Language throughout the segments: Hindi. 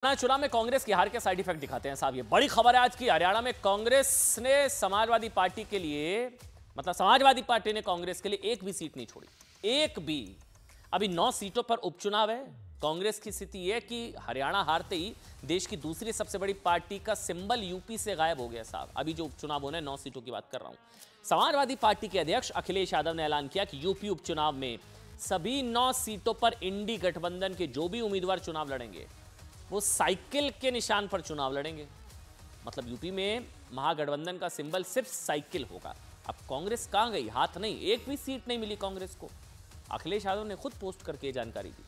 हरियाणा चुनाव में कांग्रेस की हार के साइड इफेक्ट दिखाते हैं साहब। ये बड़ी खबर है आज की। हरियाणा में कांग्रेस ने समाजवादी पार्टी के लिए, मतलब समाजवादी पार्टी ने कांग्रेस के लिए एक भी सीट नहीं छोड़ी, एक भी। अभी 9 सीटों पर उपचुनाव है। कांग्रेस की स्थिति यह कि हरियाणा हारते ही देश की दूसरी सबसे बड़ी पार्टी का सिंबल यूपी से गायब हो गया साहब। अभी जो उपचुनाव होने 9 सीटों की बात कर रहा हूं। समाजवादी पार्टी के अध्यक्ष अखिलेश यादव ने ऐलान किया कि यूपी उपचुनाव में सभी 9 सीटों पर इंडी गठबंधन के जो भी उम्मीदवार चुनाव लड़ेंगे वो साइकिल के निशान पर चुनाव लड़ेंगे। मतलब यूपी में महागठबंधन का सिंबल सिर्फ साइकिल होगा। अब कांग्रेस कहां गई? हाथ नहीं, एक भी सीट नहीं मिली कांग्रेस को। अखिलेश यादव ने खुद पोस्ट करके जानकारी दी।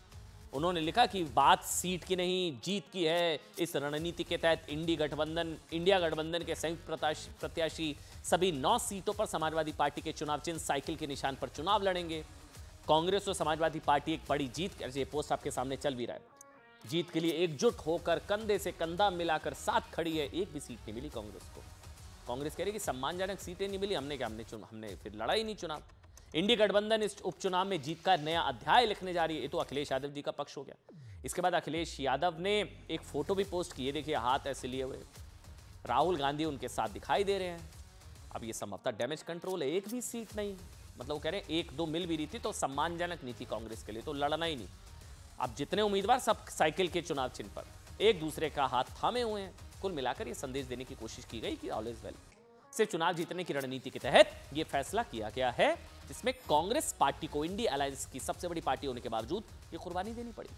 उन्होंने लिखा कि बात सीट की नहीं, जीत की है। इस रणनीति के तहत इंडिया गठबंधन के संयुक्त प्रत्याशी सभी 9 सीटों पर समाजवादी पार्टी के चुनाव चिन्ह साइकिल के निशान पर चुनाव लड़ेंगे। कांग्रेस और समाजवादी पार्टी एक बड़ी जीत, ये पोस्ट आपके सामने चल भी रहा है, जीत के लिए एकजुट होकर कंधे से कंधा मिलाकर साथ खड़ी है। एक भी सीट नहीं मिली कांग्रेस को। कांग्रेस कह रही कि सम्मानजनक सीटें नहीं मिली, हमने फिर लड़ा ही नहीं चुनाव। इंडी गठबंधन इस उपचुनाव में जीत का नया अध्याय लिखने जा रही है। ये तो अखिलेश यादव जी का पक्ष हो गया। इसके बाद अखिलेश यादव ने एक फोटो भी पोस्ट की है। देखिए, हाथ ऐसे लिए हुए राहुल गांधी उनके साथ दिखाई दे रहे हैं। अब ये संभवतः डैमेज कंट्रोल है, एक भी सीट नहीं। मतलब वो कह रहे हैं 1-2 मिल भी रही थी तो सम्मानजनक नहीं थी कांग्रेस के लिए, तो लड़ना ही नहीं। अब जितने उम्मीदवार सब साइकिल के चुनाव चिन्ह पर एक दूसरे का हाथ थामे हुए हैं। कुल मिलाकर यह संदेश देने की कोशिश की गई कि ऑल इज वेल। सिर्फ चुनाव जीतने की रणनीति के तहत यह फैसला किया गया है, जिसमें कांग्रेस पार्टी को इंडी अलायंस की सबसे बड़ी पार्टी होने के बावजूद ये कुर्बानी देनी पड़ी।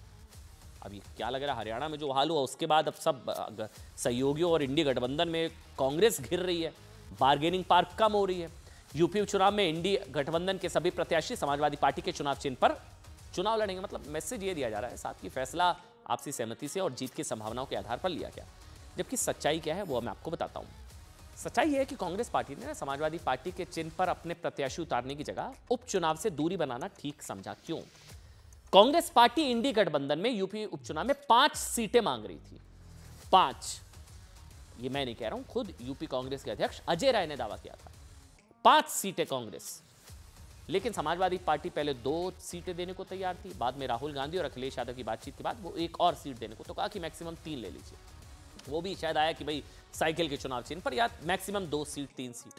अब ये क्या लग रहा है, हरियाणा में जो हाल हुआ उसके बाद अब सब सहयोगियों और इंडी गठबंधन में कांग्रेस घिर रही है, बार्गेनिंग पावर कम हो रही है। यूपी चुनाव में इंडी गठबंधन के सभी प्रत्याशी समाजवादी पार्टी के चुनाव चिन्ह पर चुनाव लड़ेंगे। मतलब मैसेज ये दिया जा रहा है साथ की फैसला आपसी सहमति से और जीत की संभावनाओं के आधार पर लिया गया। जबकि सच्चाई क्या है वो मैं आपको बताता हूं। सच्चाई यह है कि कांग्रेस पार्टी ने समाजवादी पार्टी के चिन्ह पर अपने प्रत्याशी उतारने की जगह उपचुनाव से दूरी बनाना ठीक समझा। क्यों? कांग्रेस पार्टी इंडी गठबंधन में यूपी उपचुनाव में 5 सीटें मांग रही थी। 5, ये मैं नहीं कह रहा हूं, खुद यूपी कांग्रेस के अध्यक्ष अजय राय ने दावा किया था 5 सीटें कांग्रेस। लेकिन समाजवादी पार्टी पहले 2 सीटें देने को तैयार थी। बाद में राहुल गांधी और अखिलेश यादव की बातचीत के बाद वो एक और सीट देने को तो कहा कि मैक्सिमम 3 ले लीजिए। वो भी शायद आया कि भाई साइकिल के चुनाव चिन्ह पर या मैक्सिमम 2 सीट 3 सीट।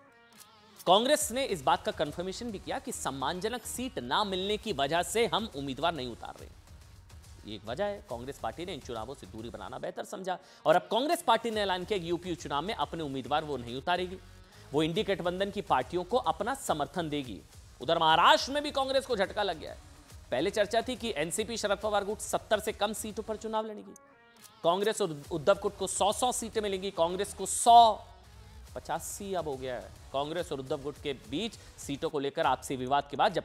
कांग्रेस ने इस बात का कंफर्मेशन भी किया कि सम्मानजनक सीट ना मिलने की वजह से हम उम्मीदवार नहीं उतार रहे। एक वजह है, कांग्रेस पार्टी ने इन चुनावों से दूरी बनाना बेहतर समझा और अब कांग्रेस पार्टी ने ऐलान किया कि यूपी चुनाव में अपने उम्मीदवार वो नहीं उतारेगी। वो इंडी गठबंधन की पार्टियों को अपना समर्थन देगी। उधर महाराष्ट्र में भी कांग्रेस को झटका लग गया है। पहले चर्चा थी कि एनसीपी शरद पवार गुट 70 से कम सीटों पर चुनाव लड़ेगी। कांग्रेस और उद्धव गुट को 100-100 सीटें मिलेंगी। कांग्रेस को 185 अब हो गया है। कांग्रेस और उद्धव गुट के बीच सीटों को लेकर आपसी विवाद के बाद जब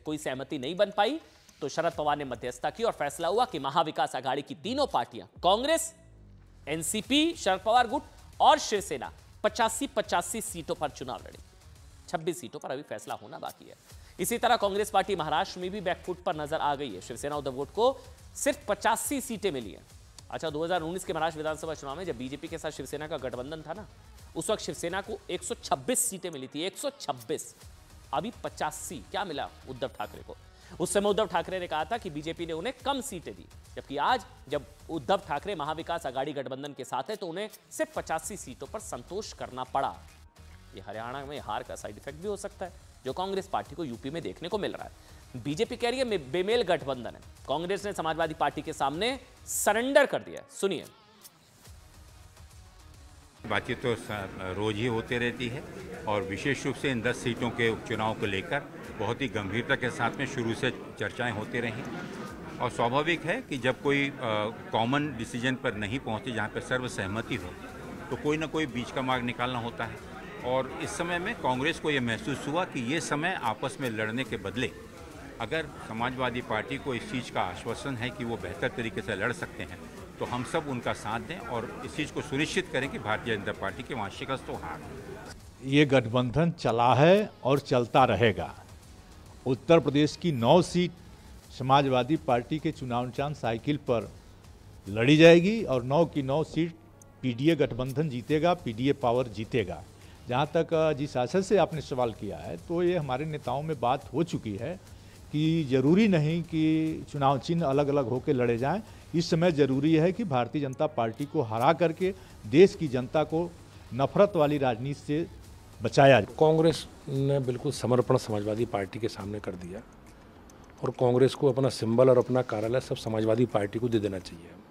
कोई सहमति नहीं बन पाई तो शरद पवार ने मध्यस्थता की और फैसला हुआ कि महाविकास आघाड़ी की तीनों पार्टियां कांग्रेस, एनसीपी, शरद पवार गुट और शिवसेना 85-85 सीटों पर चुनाव लड़ेगी। 26 सीटों पर अभी फैसला होना बाकी है। इसी तरह कांग्रेस पार्टी महाराष्ट्र में भी बैकफुट पर नजर आ गई है। शिवसेना उद्धव गुट को सिर्फ 85 सीटें मिली हैं। अच्छा, 2019 के महाराष्ट्र विधानसभा चुनाव में जब बीजेपी के साथ शिवसेना का गठबंधन था ना, उस वक्त शिवसेना को 126 सीटें मिली थी। 126, अभी 85। क्या मिला उद्धव ठाकरे को? उस समय उद्धव ठाकरे ने कहा था कि बीजेपी ने उन्हें कम सीटें दी, जबकि आज जब उद्धव ठाकरे महाविकास आघाड़ी गठबंधन के साथ है तो उन्हें सिर्फ 85 सीटों पर संतोष करना पड़ा। ये हरियाणा में हार का साइड इफेक्ट भी हो सकता है जो कांग्रेस पार्टी को यूपी में देखने को मिल रहा है। बीजेपी कह रही है बेमेल गठबंधन है। कांग्रेस ने समाजवादी पार्टी के सामने सरेंडर कर दिया। सुनिए। बातचीत तो रोज ही होती रहती है और विशेष रूप से इन 10 सीटों के उपचुनाव को लेकर बहुत ही गंभीरता के साथ में शुरू से चर्चाएं होती रहीं और स्वाभाविक है कि जब कोई कॉमन डिसीजन पर नहीं पहुंचे जहां पर सर्वसहमति हो तो कोई ना कोई बीच का मार्ग निकालना होता है। और इस समय में कांग्रेस को यह महसूस हुआ कि ये समय आपस में लड़ने के बदले अगर समाजवादी पार्टी को इस चीज़ का आश्वासन है कि वो बेहतर तरीके से लड़ सकते हैं तो हम सब उनका साथ दें और इस चीज़ को सुनिश्चित करें कि भारतीय जनता पार्टी के वहाँ शिकस्त तो हार। ये गठबंधन चला है और चलता रहेगा। उत्तर प्रदेश की 9 सीट समाजवादी पार्टी के चुनाव निशान साइकिल पर लड़ी जाएगी और 9 की 9 सीट पीडीए गठबंधन जीतेगा, पीडीए पावर जीतेगा। जहाँ तक जिस आशय से आपने सवाल किया है तो ये हमारे नेताओं में बात हो चुकी है कि जरूरी नहीं कि चुनाव चिन्ह अलग अलग होकर लड़े जाएं। इस समय जरूरी है कि भारतीय जनता पार्टी को हरा करके देश की जनता को नफरत वाली राजनीति से बचाया जाए। कांग्रेस ने बिल्कुल समर्पण समाजवादी पार्टी के सामने कर दिया और कांग्रेस को अपना सिंबल और अपना कार्यालय सब समाजवादी पार्टी को दे देना चाहिए।